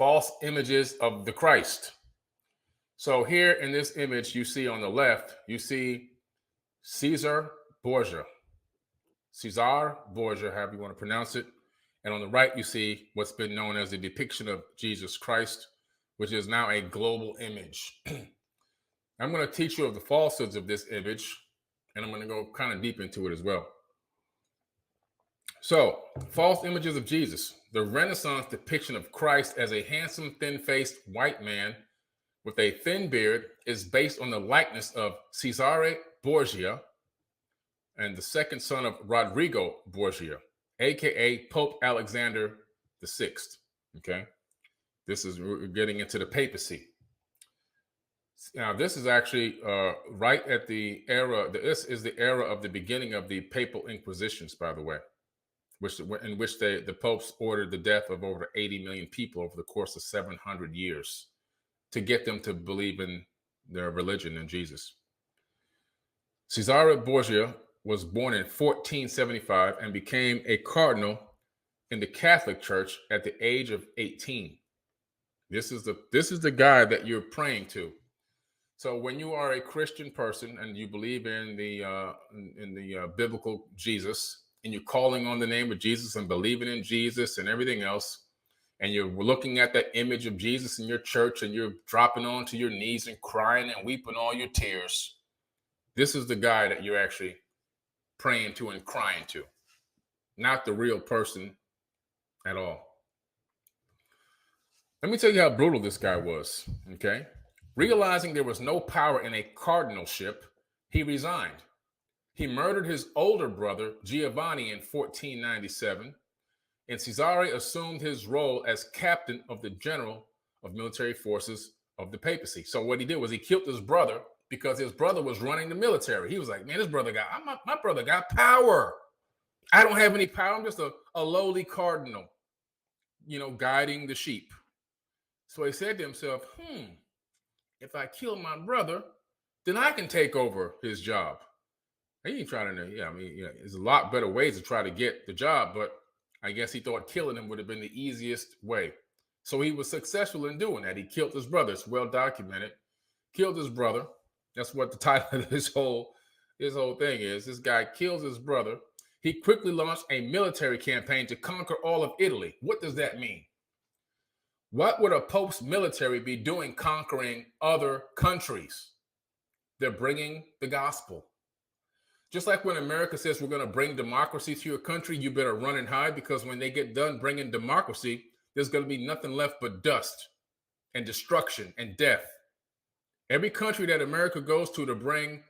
false images of the Christ. So here in this image, you see on the left, you see Cesare Borgia. Cesare Borgia, however you want to pronounce it. And on the right, you see what's been known as the depiction of Jesus Christ, which is now a global image. I'm going to teach you of the falsehoods of this image, and I'm going to go kind of deep into it as well. So, false images of Jesus. The Renaissance depiction of Christ as a handsome, thin-faced white man with a thin beard is based on the likeness of Cesare Borgia and the second son of Rodrigo Borgia, aka Pope Alexander VI. Okay, this is we're getting into the papacy. Now, this is actually right at the era. This is the era of the beginning of the Papal Inquisitions, by the way, in which the popes ordered the death of over 80 million people over the course of 700 years to get them to believe in their religion and Jesus. Cesare Borgia was born in 1475 and became a cardinal in the Catholic Church at the age of 18. This is the guy that you're praying to. So when you are a Christian person and you believe in the biblical Jesus, and you're calling on the name of Jesus and believing in Jesus and everything else, and you're looking at that image of Jesus in your church and you're dropping onto your knees and crying and weeping all your tears, this is the guy that you're actually praying to and crying to, not the real person at all. Let me tell you how brutal this guy was, okay? Realizing there was no power in a cardinalship, he resigned. He murdered his older brother, Giovanni, in 1497, and Cesare assumed his role as captain of the general of military forces of the papacy. So what he did was he killed his brother because his brother was running the military. He was like, man, my brother got power. I don't have any power. I'm just a lowly cardinal, guiding the sheep. So he said to himself, if I kill my brother, then I can take over his job. He ain't trying to, there's a lot better ways to try to get the job, but I guess he thought killing him would have been the easiest way. So he was successful in doing that. He killed his brother. It's well documented. Killed his brother. That's what the title of this whole thing is. This guy kills his brother. He quickly launched a military campaign to conquer all of Italy. What does that mean? What would a pope's military be doing conquering other countries? They're bringing the gospel. Just like when America says we're going to bring democracy to your country, you better run and hide, because when they get done bringing democracy, there's going to be nothing left but dust and destruction and death. Every country that America goes to bring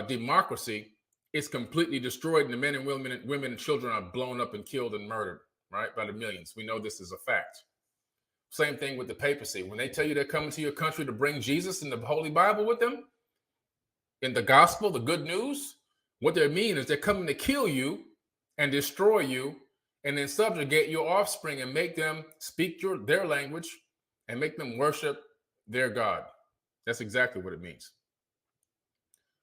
democracy is completely destroyed, and the men and women and children are blown up and killed and murdered, right, by the millions. We know this is a fact. Same thing with the papacy. When they tell you they're coming to your country to bring Jesus and the Holy Bible with them, in the gospel, the good news, what they mean is they're coming to kill you and destroy you and then subjugate your offspring and make them speak their language and make them worship their God. That's exactly what it means.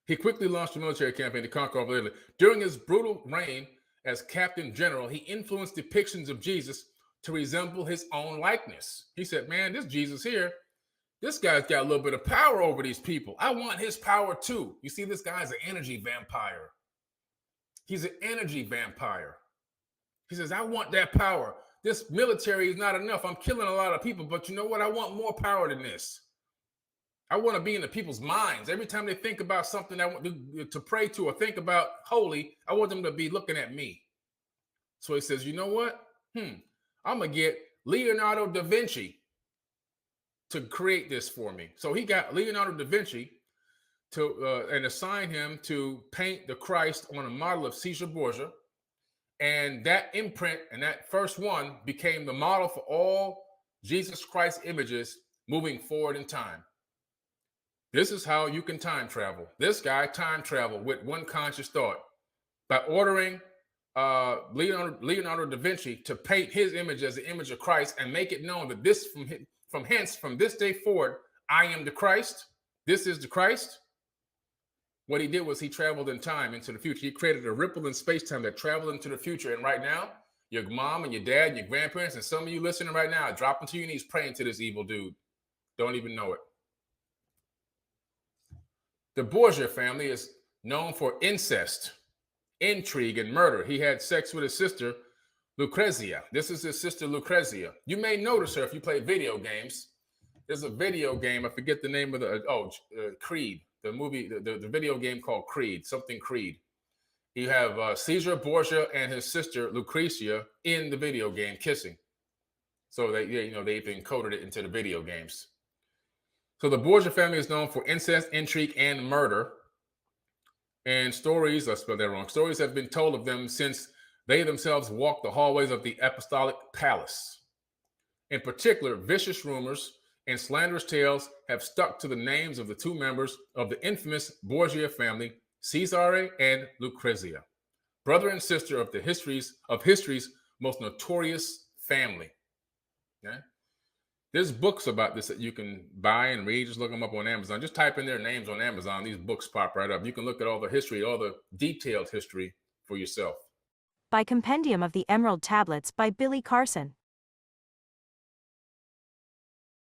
He quickly launched a military campaign to conquer all Italy. During his brutal reign as captain general, he influenced depictions of Jesus to resemble his own likeness. He said, man, this Jesus here, this guy's got a little bit of power over these people. I want his power too. You see, this guy's an energy vampire. He's an energy vampire. He says, I want that power. This military is not enough. I'm killing a lot of people, but you know what? I want more power than this. I want to be in the people's minds. Every time they think about something I want to pray to or think about holy, I want them to be looking at me. So he says, you know what? I'm going to get Leonardo da Vinci to create this for me. So he got Leonardo da Vinci to and assigned him to paint the Christ on a model of Cesare Borgia. And that imprint and that first one became the model for all Jesus Christ images moving forward in time. This is how you can time travel. This guy time traveled with one conscious thought by ordering Leonardo da Vinci to paint his image as the image of Christ and make it known that this from this day forward, I am the Christ. This is the Christ. What he did was he traveled in time into the future. He created a ripple in space-time that traveled into the future. And right now, Your mom and your dad and your grandparents and some of you listening right now are dropping to your knees praying to this evil dude. Don't even know it. The Borgia family is known for incest, intrigue, and murder. He had sex with his sister, Lucrezia. This is his sister, Lucrezia. You may notice her if you play video games. There's a video game, I forget the name of the, Creed, the movie, the video game called Creed, something Creed. You have Cesare Borgia and his sister, Lucrezia, in the video game kissing. So they've encoded it into the video games. So the Borgia family is known for incest, intrigue, and murder. And stories, I spelled that wrong, stories have been told of them since they themselves walked the hallways of the apostolic palace. In particular, vicious rumors and slanderous tales have stuck to the names of the two members of the infamous Borgia family, Cesare and Lucrezia, brother and sister of history's most notorious family. Okay? There's books about this that you can buy and read. Just look them up on Amazon. Just type in their names on Amazon. These books pop right up. You can look at all the history, all the detailed history for yourself. By Compendium of the Emerald Tablets by Billy Carson.